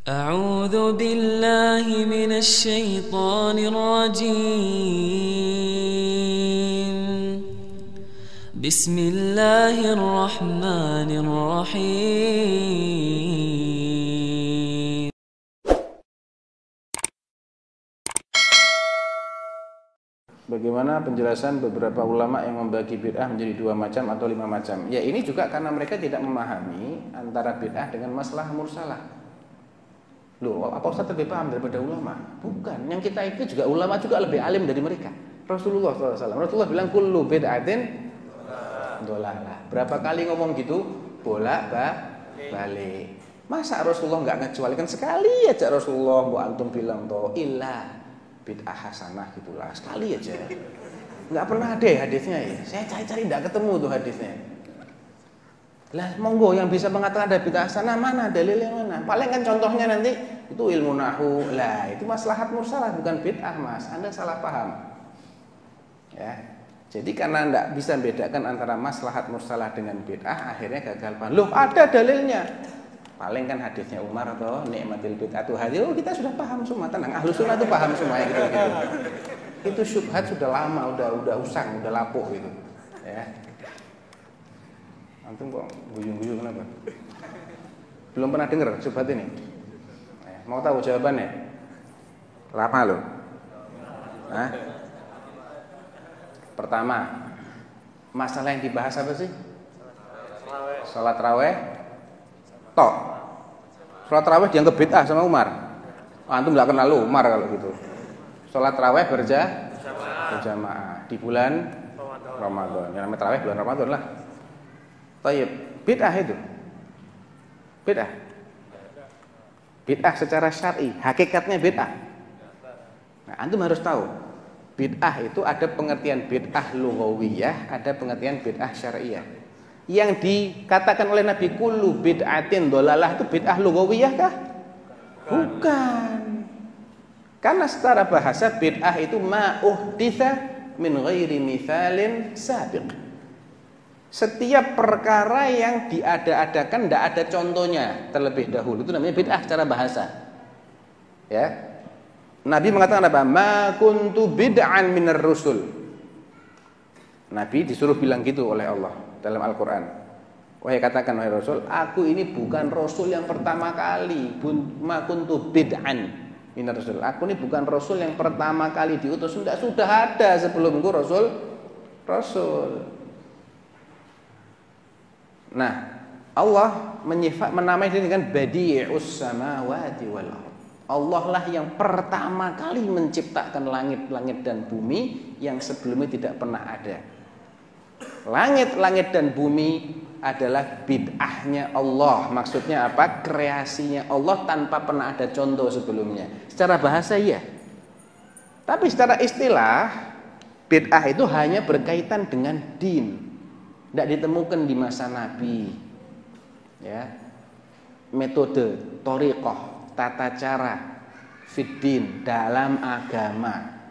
أعوذ بالله من الشيطان الرجيم بسم الله الرحمن الرحيم Bagaimana penjelasan beberapa ulama yang membagi bid'ah menjadi 2 macam atau 5 macam? Ya ini juga karena mereka tidak memahami antara bid'ah dengan masalah mursalah. Loh, apa Ustaz lebih paham daripada ulama? Bukan, yang kita itu juga ulama juga lebih alim dari mereka. Rasulullah SAW, Rasulullah bilang kullu bid'atin dolalah. Berapa kali ngomong gitu? Balik. Masa Rasulullah nggak ngecualikan sekali aja Rasulullah bu antum bilang toh ilah bid'ah hasanah gitulah sekali aja. Nggak pernah ada hadisnya ya. Saya cari-cari nggak ketemu tuh hadisnya. Lah monggo yang bisa mengatakan ada bid'ah hasanah mana dalilnya mana? Paling kan contohnya nanti itu ilmu nahwu. Lah itu maslahat mursalah bukan bid'ah Mas. Anda salah paham. Ya. Jadi karena nggak bisa bedakan antara maslahat mursalah dengan bid'ah akhirnya gagal paham. Loh ada dalilnya. Paling kan hadisnya Umar atau nikmatil bid'atu hadil. Oh, kita sudah paham semua, tenang. Ahlus sunnah itu paham semua ya gitu. Itu syubhat sudah lama, udah usang, udah lapuk gitu. Ya. Antum kok guyung-guyung kenapa? Belum pernah dengar syubhat ini? Mau tahu jawabannya? Lama loh. Hah? Pertama, masalah yang dibahas apa sih? Salat raweh tok. Salat raweh dianggap bid'ah sama Umar. Antum enggak kenal Umar kalau gitu. Salat raweh berjamaah di bulan Ramadan. Yang namanya tarawih bulan Ramadan lah. Tayyib, bid'ah itu. Bid'ah. Bid'ah secara syar'i, hakikatnya bid'ah. Nah, antum harus tahu. Bid'ah itu ada pengertian bid'ah lughawiyah, ada pengertian bid'ah syar'iyah. Yang dikatakan oleh Nabi kullu bid'atin dolalah itu bid'ah lughawiyah kah? Bukan. Karena secara bahasa bid'ah itu ma uhditsa min ghairi mithalin sabiq. Setiap perkara yang diada-adakan tidak ada contohnya terlebih dahulu itu namanya bid'ah secara bahasa. Ya. Nabi mengatakan apa? Ma kuntu bid'an minar rusul. Nabi disuruh bilang gitu oleh Allah dalam Al-Quran. Wahai katakan wahai Rasul, aku ini bukan Rasul yang pertama kali. Ma kuntu bid'an minar rusul. Aku ini bukan Rasul yang pertama kali diutus. Sudah ada sebelumku Rasul. Nah, Allah menamai diri dengan badi'us samawati wal ardh. Allah lah yang pertama kali menciptakan langit-langit dan bumi yang sebelumnya tidak pernah ada. Langit-langit dan bumi adalah bid'ahnya Allah. Maksudnya apa? Kreasinya Allah tanpa pernah ada contoh sebelumnya. Secara bahasa iya. Tapi secara istilah bid'ah itu hanya berkaitan dengan din. Tidak ditemukan di masa Nabi. Ya. Metode, thoriqah, tata cara fiddin dalam agama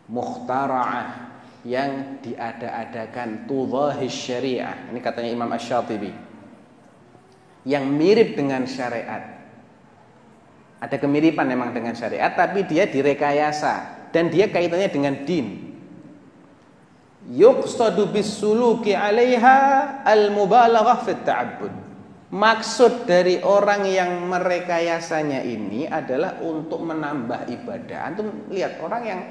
mukhtara'ah yang diada-adakan tudhahis syariah. Ini katanya Imam Asy-Syatibi. Yang mirip dengan syariat. Ada kemiripan memang dengan syariat tapi dia direkayasa dan dia kaitannya dengan din. Yuqsadu bis-suluki 'alaiha al-mubalaghah fit ta'abbud. Maksud dari orang yang merekayasanya ini adalah untuk menambah ibadah. Antum lihat orang yang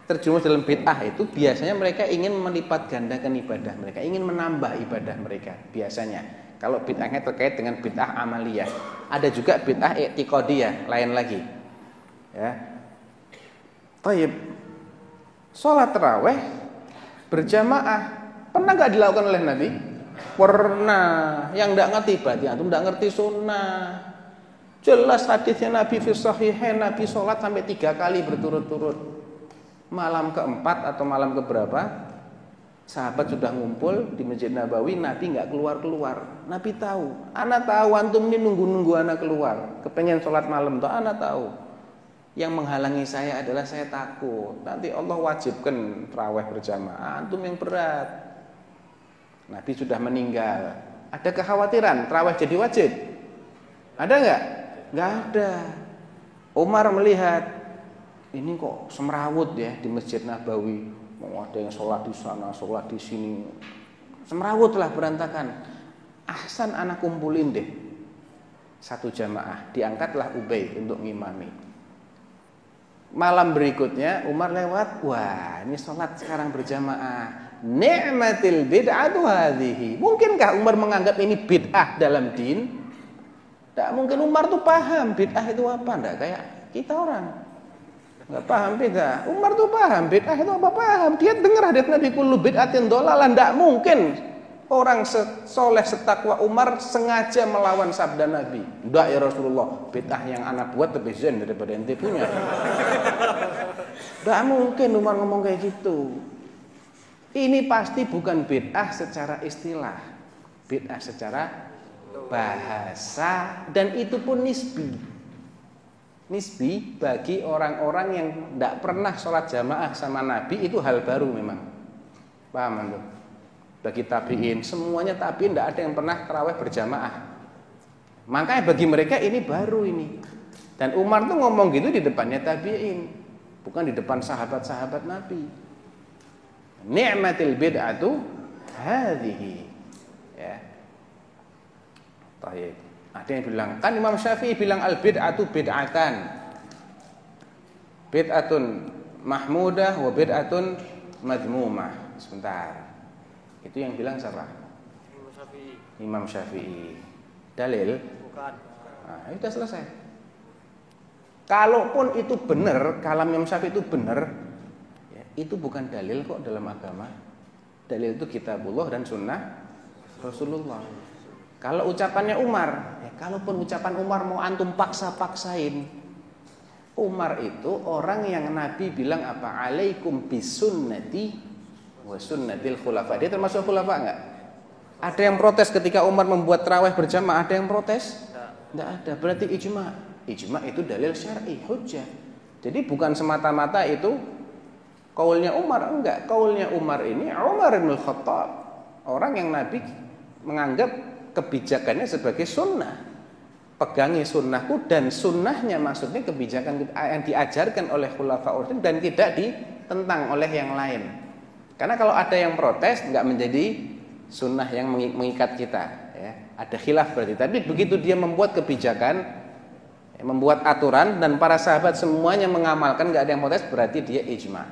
terjerumus dalam bid'ah itu biasanya mereka ingin melipat gandakan ibadah mereka, ingin menambah ibadah mereka biasanya. Kalau bid'ahnya terkait dengan bid'ah amaliyah, ada juga bid'ah i'tiqadiyah, lain lagi. Ya. Baik. Salat tarawih berjamaah pernah nggak dilakukan oleh Nabi? Pernah. Yang nggak ngerti berarti antum nggak ngerti sunnah. Jelas hadisnya Nabi fi sahihain, Nabi sholat sampai 3 kali berturut-turut. Malam keempat atau malam keberapa sahabat sudah ngumpul di Masjid Nabawi, Nabi nggak keluar-keluar. Nabi tahu, ana tahu antum ini nunggu-nunggu ana keluar, kepengen sholat malam tuh ana tahu. Yang menghalangi saya adalah saya takut nanti Allah wajibkan tarawih berjamaah, antum yang berat. Nabi sudah meninggal. Ada kekhawatiran tarawih jadi wajib? Ada enggak? Nggak ada. Umar melihat ini kok semrawut ya di Masjid Nabawi. Mau ada yang sholat di sana, sholat di sini. Semrawut lah, berantakan. Ahsan anak kumpulin deh satu jamaah. Diangkatlah Ubay untuk ngimami. Malam berikutnya Umar lewat, wah ini sholat sekarang berjamaah. Ni'matil bid'atu hadhihi. Mungkinkah Umar menganggap ini bid'ah dalam din? Tidak mungkin. Umar tuh paham bid'ah itu apa. Tidak kayak kita orang nggak paham bid'ah. Umar tuh paham bid'ah itu apa, paham. Dia dengar hadits Nabi kullu bid'atin dhalalah. Tidak mungkin orang soleh setakwa Umar sengaja melawan sabda Nabi. Tidak ya Rasulullah, bid'ah yang anak buat lebih zen daripada ente punya. Tidak mungkin Umar ngomong kayak gitu. Ini pasti bukan bid'ah secara istilah, bid'ah secara bahasa, dan itu pun nisbi bagi orang-orang yang tidak pernah sholat jamaah sama Nabi. Itu hal baru memang, paham anda? Bagi tabi'in, semuanya tabi'in tidak ada yang pernah tarawih berjamaah, makanya bagi mereka ini baru ini. Dan Umar tuh ngomong gitu di depannya tabi'in, bukan di depan sahabat-sahabat Nabi. Ni'matil bid'atu hadhihi, ya. Baik. Ada yang bilang, kan Imam Syafi'i bilang al-bid'atu bid'atan. Bid'atun mahmudah wa bid'atun madmumah. Sebentar. Itu yang bilang siapa? Imam Syafi'i. Dalil? Bukan. Nah, itu sudah selesai. Kalaupun itu benar, kalam Imam Syafi'i itu benar, ya, itu bukan dalil kok dalam agama. Dalil itu kitabullah dan sunnah Rasulullah. Kalau ucapannya Umar, ya, kalaupun ucapan Umar mau antum paksa-paksain, Umar itu orang yang Nabi bilang apa? Alaikum bisunnati wa sunnatil khulafa. Dia termasuk khulafa enggak? Ada yang protes ketika Umar membuat tarawih berjamaah? Ada yang protes? Enggak ada. Berarti ijma. Ijma itu dalil syar'i, hujjah. Jadi bukan semata-mata itu kaulnya Umar, enggak. Kaulnya Umar ini Umar bin Khattab, orang yang Nabi menganggap kebijakannya sebagai sunnah. Pegangi sunnahku, dan sunnahnya maksudnya kebijakan yang diajarkan oleh khulafaur rasyidin dan tidak ditentang oleh yang lain. Karena kalau ada yang protes nggak menjadi sunnah yang mengikat kita, ya. Ada khilaf berarti. Tapi begitu dia membuat kebijakan, ya, membuat aturan, dan para sahabat semuanya mengamalkan, nggak ada yang protes, berarti dia ijma.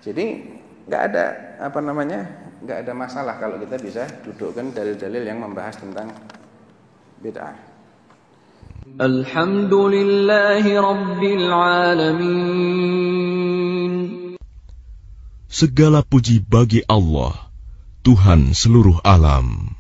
Jadi nggak ada nggak ada masalah kalau kita bisa dudukkan dalil-dalil yang membahas tentang bid'ah. Alhamdulillahi Rabbil Alamin. Segala puji bagi Allah, Tuhan seluruh alam.